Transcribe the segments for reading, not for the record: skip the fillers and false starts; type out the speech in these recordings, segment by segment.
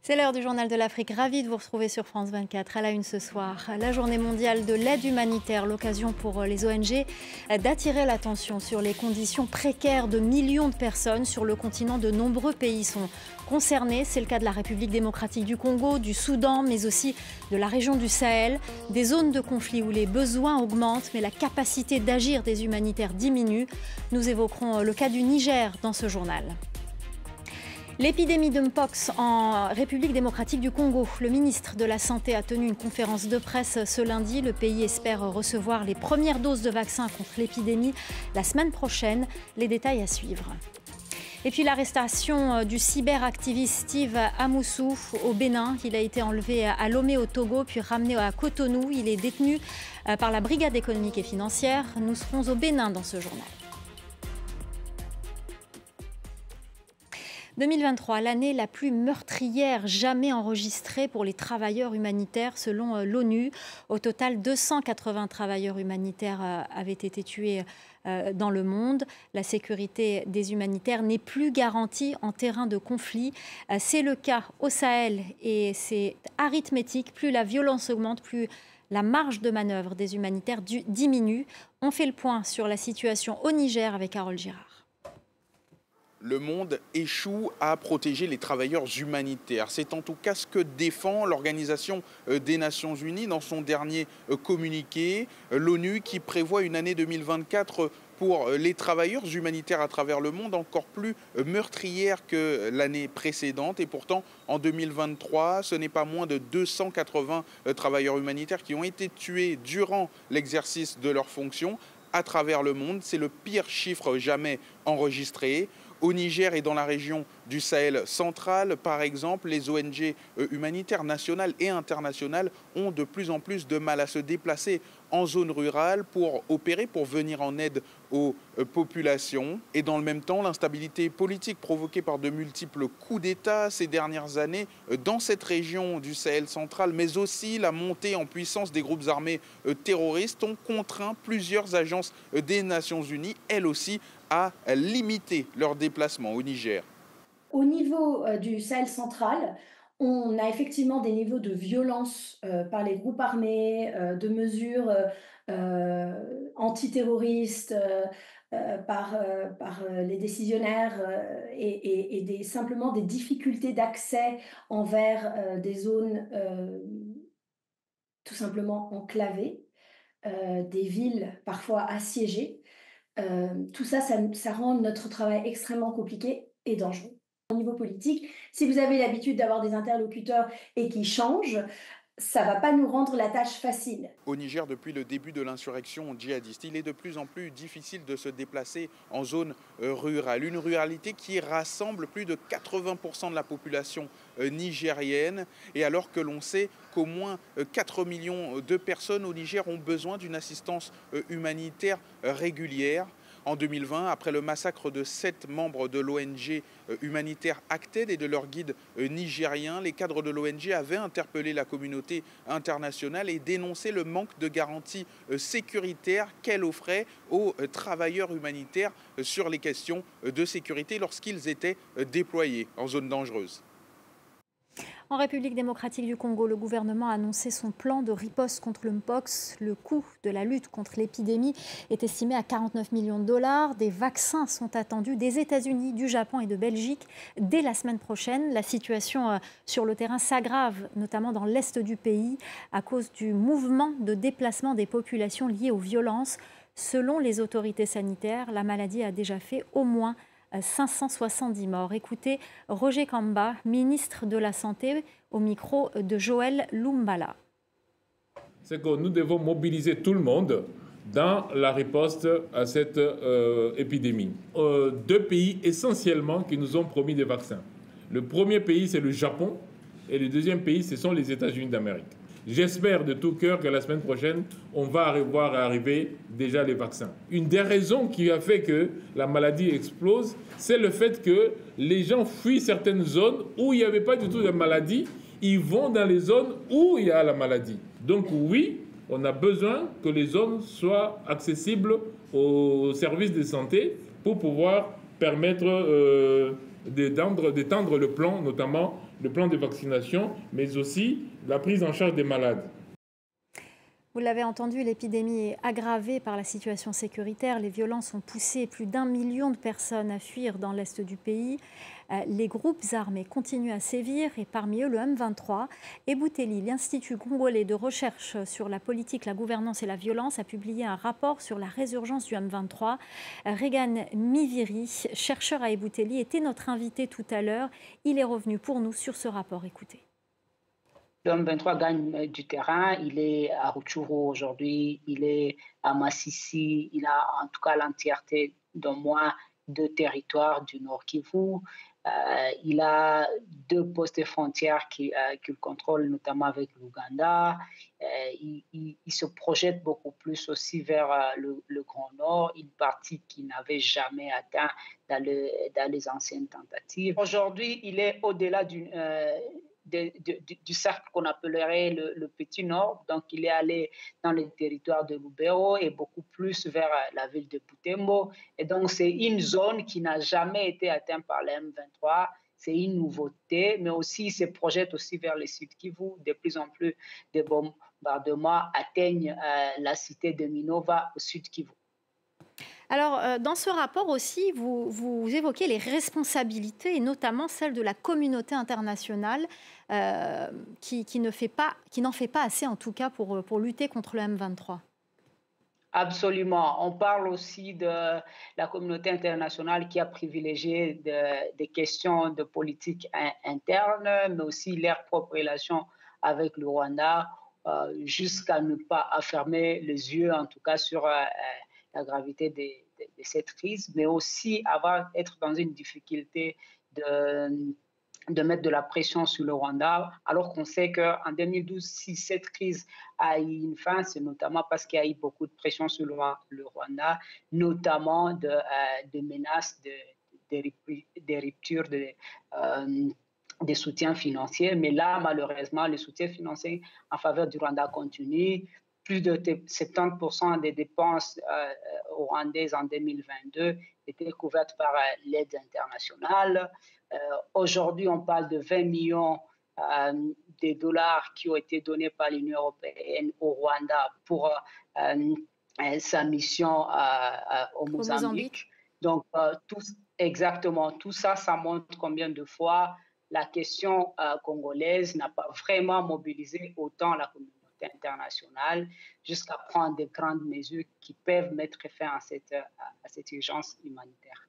C'est l'heure du Journal de l'Afrique. Ravi de vous retrouver sur France 24 à la une ce soir. La journée mondiale de l'aide humanitaire, l'occasion pour les ONG d'attirer l'attention sur les conditions précaires de millions de personnes sur le continent. De nombreux pays sont concernés. C'est le cas de la République démocratique du Congo, du Soudan, mais aussi de la région du Sahel. Des zones de conflit où les besoins augmentent, mais la capacité d'agir des humanitaires diminue. Nous évoquerons le cas du Niger dans ce journal. L'épidémie de Mpox en République démocratique du Congo. Le ministre de la Santé a tenu une conférence de presse ce lundi. Le pays espère recevoir les premières doses de vaccins contre l'épidémie la semaine prochaine. Les détails à suivre. Et puis l'arrestation du cyberactiviste Steve Amoussou au Bénin. Il a été enlevé à Lomé au Togo puis ramené à Cotonou. Il est détenu par la Brigade économique et financière. Nous serons au Bénin dans ce journal. 2023, l'année la plus meurtrière jamais enregistrée pour les travailleurs humanitaires selon l'ONU. Au total, 280 travailleurs humanitaires avaient été tués dans le monde. La sécurité des humanitaires n'est plus garantie en terrain de conflit. C'est le cas au Sahel et c'est arithmétique. Plus la violence augmente, plus la marge de manœuvre des humanitaires diminue. On fait le point sur la situation au Niger avec Harold Girard. Le monde échoue à protéger les travailleurs humanitaires. C'est en tout cas ce que défend l'Organisation des Nations Unies dans son dernier communiqué. L'ONU qui prévoit une année 2024 pour les travailleurs humanitaires à travers le monde encore plus meurtrière que l'année précédente. Et pourtant, en 2023, ce n'est pas moins de 280 travailleurs humanitaires qui ont été tués durant l'exercice de leurs fonctions à travers le monde. C'est le pire chiffre jamais enregistré. Au Niger et dans la région du Sahel central, par exemple, les ONG humanitaires nationales et internationales ont de plus en plus de mal à se déplacer en zone rurale pour opérer, pour venir en aide aux populations. Et dans le même temps, l'instabilité politique provoquée par de multiples coups d'État ces dernières années dans cette région du Sahel central, mais aussi la montée en puissance des groupes armés terroristes ont contraint plusieurs agences des Nations Unies, elles aussi, à limiter leurs déplacements au Niger. Au niveau du Sahel central, on a effectivement des niveaux de violence par les groupes armés, de mesures antiterroristes, par les décisionnaires et simplement des difficultés d'accès envers des zones tout simplement enclavées, des villes parfois assiégées. Tout ça, ça rend notre travail extrêmement compliqué et dangereux. Au niveau politique, si vous avez l'habitude d'avoir des interlocuteurs et qui changent, ça ne va pas nous rendre la tâche facile. Au Niger, depuis le début de l'insurrection djihadiste, il est de plus en plus difficile de se déplacer en zone rurale. Une ruralité qui rassemble plus de 80% de la population nigérienne. Et alors que l'on sait qu'au moins 4 millions de personnes au Niger ont besoin d'une assistance humanitaire régulière. En 2020, après le massacre de 7 membres de l'ONG humanitaire Acted et de leur guide nigérien, les cadres de l'ONG avaient interpellé la communauté internationale et dénoncé le manque de garanties sécuritaires qu'elle offrait aux travailleurs humanitaires sur les questions de sécurité lorsqu'ils étaient déployés en zone dangereuse. En République démocratique du Congo, le gouvernement a annoncé son plan de riposte contre le Mpox. Le coût de la lutte contre l'épidémie est estimé à 49 millions de dollars. Des vaccins sont attendus des États-Unis, du Japon et de Belgique dès la semaine prochaine. La situation sur le terrain s'aggrave, notamment dans l'est du pays, à cause du mouvement de déplacement des populations liées aux violences. Selon les autorités sanitaires, la maladie a déjà fait au moins 570 morts. Écoutez Roger Kamba, ministre de la Santé, au micro de Joël Lumbala. C'est que nous devons mobiliser tout le monde dans la riposte à cette épidémie. 2 pays essentiellement qui nous ont promis des vaccins. Le premier pays, c'est le Japon, et le deuxième pays, ce sont les États-Unis d'Amérique. J'espère de tout cœur que la semaine prochaine, on va voir arriver déjà les vaccins. Une des raisons qui a fait que la maladie explose, c'est le fait que les gens fuient certaines zones où il n'y avait pas du tout de maladie. Ils vont dans les zones où il y a la maladie. Donc oui, on a besoin que les zones soient accessibles aux services de santé pour pouvoir permettre d'étendre le plan, notamment le plan de vaccination, mais aussi la prise en charge des malades. Vous l'avez entendu, l'épidémie est aggravée par la situation sécuritaire. Les violences ont poussé plus d'1 million de personnes à fuir dans l'est du pays. Les groupes armés continuent à sévir et parmi eux le M23. Et Bouteli, l'Institut congolais de recherche sur la politique, la gouvernance et la violence, a publié un rapport sur la résurgence du M23. Regan Miviri, chercheur à Ebouteli, était notre invité tout à l'heure. Il est revenu pour nous sur ce rapport. Écoutez. Le M23 gagne du terrain, il est à Rutshuru aujourd'hui, il est à Massissi, il a en tout cas l'entièreté d'au moins 2 territoires du Nord Kivu. Il a 2 postes de frontières qu'il contrôle, notamment avec l'Ouganda. Il se projette beaucoup plus aussi vers le Grand Nord, une partie qu'il n'avait jamais atteint dans les anciennes tentatives. Aujourd'hui, il est au-delà du cercle qu'on appellerait le Petit Nord. Donc, il est allé dans les territoires de Lubero et beaucoup plus vers la ville de Butembo. Et donc, c'est une zone qui n'a jamais été atteinte par le M23. C'est une nouveauté, mais aussi, il se projette aussi vers le Sud Kivu. De plus en plus de bombardements atteignent la cité de Minova au Sud Kivu. Alors, dans ce rapport aussi, vous évoquez les responsabilités, et notamment celle de la communauté internationale qui n'en fait pas assez, en tout cas, pour lutter contre le M23. Absolument. On parle aussi de la communauté internationale qui a privilégié des questions de politique interne, mais aussi leurs propres relations avec le Rwanda, jusqu'à ne pas fermer les yeux, en tout cas, sur la gravité de cette crise, mais aussi être dans une difficulté de mettre de la pression sur le Rwanda, alors qu'on sait qu'en 2012, si cette crise a eu une fin, c'est notamment parce qu'il y a eu beaucoup de pression sur le Rwanda, notamment de menaces de rupture des soutiens financiers. Mais là, malheureusement, le soutien financier en faveur du Rwanda continue. Plus de 70% des dépenses rwandaises en 2022 étaient couvertes par l'aide internationale. Aujourd'hui, on parle de 20 millions de dollars qui ont été donnés par l'Union européenne au Rwanda pour sa mission au Mozambique. Donc, exactement, tout ça, ça montre combien de fois la question congolaise n'a pas vraiment mobilisé autant la communauté internationale jusqu'à prendre de grandes mesures qui peuvent mettre fin à cette urgence humanitaire.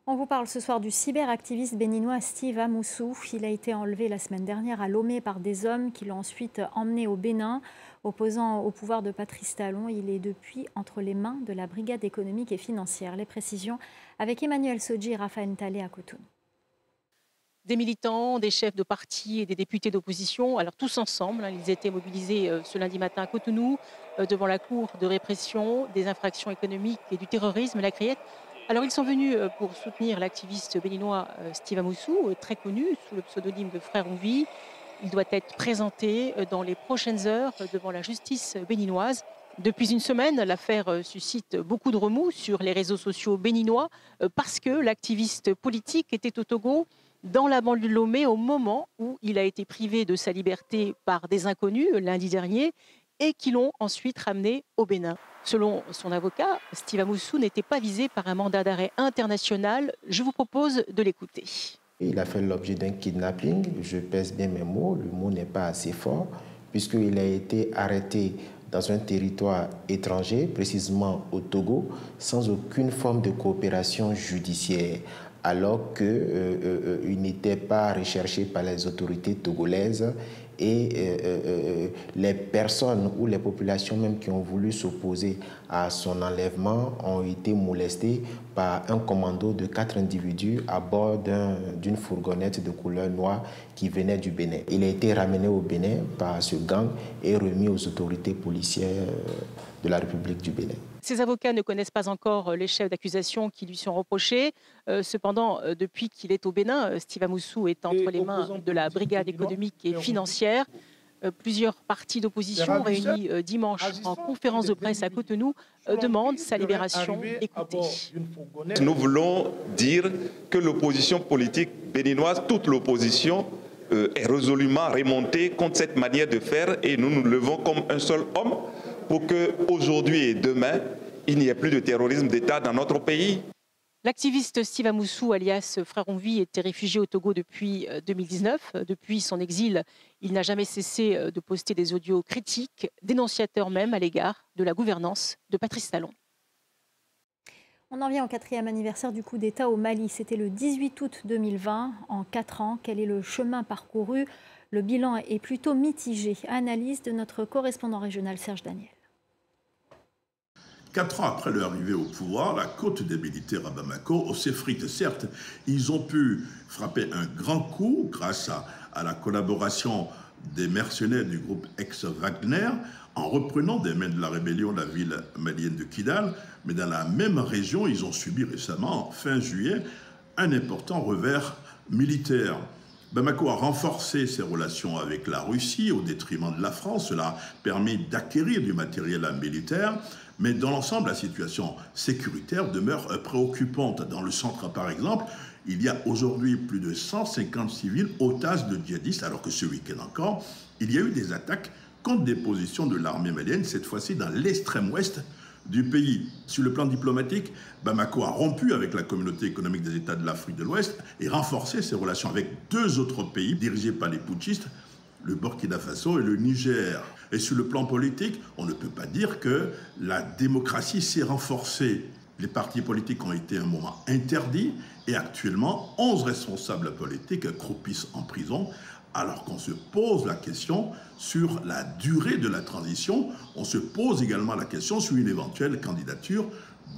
On vous parle ce soir du cyberactiviste béninois Steve Amoussou. Il a été enlevé la semaine dernière à Lomé par des hommes qui l'ont ensuite emmené au Bénin. Opposant au pouvoir de Patrice Talon, il est depuis entre les mains de la Brigade économique et financière. Les précisions avec Emmanuel Sodji et Raphaël Talé à Cotonou. Des militants, des chefs de parti et des députés d'opposition, alors tous ensemble, ils étaient mobilisés ce lundi matin à Cotonou devant la Cour de répression des infractions économiques et du terrorisme, la CRIET. Alors ils sont venus pour soutenir l'activiste béninois Steve Amoussou, très connu sous le pseudonyme de Frère Ouvy. Il doit être présenté dans les prochaines heures devant la justice béninoise. Depuis une semaine, l'affaire suscite beaucoup de remous sur les réseaux sociaux béninois parce que l'activiste politique était au Togo dans la banlieue de Lomé au moment où il a été privé de sa liberté par des inconnus lundi dernier et qui l'ont ensuite ramené au Bénin. Selon son avocat, Steve Amoussou n'était pas visé par un mandat d'arrêt international. Je vous propose de l'écouter. Il a fait l'objet d'un kidnapping. Je pèse bien mes mots. Le mot n'est pas assez fort puisqu'il a été arrêté dans un territoire étranger, précisément au Togo, sans aucune forme de coopération judiciaire, alors qu'il n'était pas recherché par les autorités togolaises et les personnes ou les populations même qui ont voulu s'opposer à son enlèvement ont été molestées par un commando de 4 individus à bord d'une fourgonnette de couleur noire qui venait du Bénin. Il a été ramené au Bénin par ce gang et remis aux autorités policières de la République du Bénin. Ses avocats ne connaissent pas encore les chefs d'accusation qui lui sont reprochés. Cependant, depuis qu'il est au Bénin, Steve Amoussou est entre les mains de la Brigade économique et financière. Plusieurs partis d'opposition réunis dimanche en conférence de presse à Cotonou demandent sa libération. Écoutez. Nous voulons dire que l'opposition politique béninoise, toute l'opposition, est résolument remontée contre cette manière de faire et nous nous levons comme un seul homme pour qu'aujourd'hui et demain, il n'y ait plus de terrorisme d'État dans notre pays. L'activiste Steve Amoussou, alias Frère Onvi, était réfugié au Togo depuis 2019. Depuis son exil, il n'a jamais cessé de poster des audios critiques, dénonciateurs même à l'égard de la gouvernance de Patrice Talon. On en vient au 4e anniversaire du coup d'État au Mali. C'était le 18 août 2020. En 4 ans, quel est le chemin parcouru? Le bilan est plutôt mitigé. Analyse de notre correspondant régional Serge Daniel. 4 ans après leur arrivée au pouvoir, la côte des militaires à Bamako s'effrite. Certes, ils ont pu frapper un grand coup grâce à la collaboration des mercenaires du groupe ex-Wagner en reprenant des mains de la rébellion la ville malienne de Kidal. Mais dans la même région, ils ont subi récemment, fin juillet, un important revers militaire. Bamako a renforcé ses relations avec la Russie au détriment de la France. Cela a permis d'acquérir du matériel militaire. Mais dans l'ensemble, la situation sécuritaire demeure préoccupante. Dans le centre, par exemple, il y a aujourd'hui plus de 150 civils otages de djihadistes, alors que ce week-end encore, il y a eu des attaques contre des positions de l'armée malienne, cette fois-ci dans l'extrême ouest du pays. Sur le plan diplomatique, Bamako a rompu avec la communauté économique des États de l'Afrique de l'Ouest et renforcé ses relations avec 2 autres pays dirigés par les putschistes, le Burkina Faso et le Niger. Et sur le plan politique, on ne peut pas dire que la démocratie s'est renforcée. Les partis politiques ont été un moment interdits et actuellement, 11 responsables politiques croupissent en prison alors qu'on se pose la question sur la durée de la transition. On se pose également la question sur une éventuelle candidature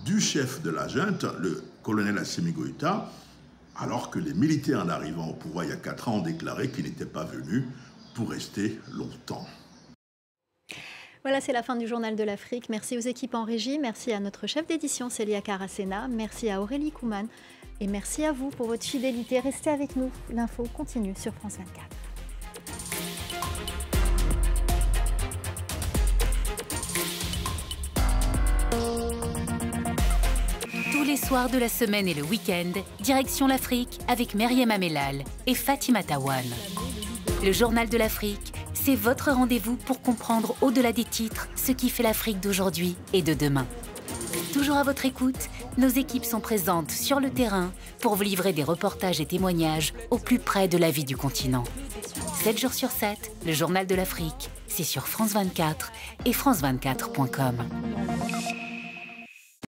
du chef de la junte, le colonel Assimi Goïta, alors que les militaires en arrivant au pouvoir il y a 4 ans ont déclaré qu'ils n'étaient pas venus pour rester longtemps. Voilà, c'est la fin du Journal de l'Afrique. Merci aux équipes en régie, merci à notre chef d'édition Célia Caracena, merci à Aurélie Kouman et merci à vous pour votre fidélité. Restez avec nous, l'info continue sur France 24. Tous les soirs de la semaine et le week-end, direction l'Afrique avec Myriam Amellal et Fatima Tawan. Le Journal de l'Afrique, c'est votre rendez-vous pour comprendre au-delà des titres ce qui fait l'Afrique d'aujourd'hui et de demain. Toujours à votre écoute, nos équipes sont présentes sur le terrain pour vous livrer des reportages et témoignages au plus près de la vie du continent. 7 jours sur 7, le Journal de l'Afrique, c'est sur France 24 et France24.com.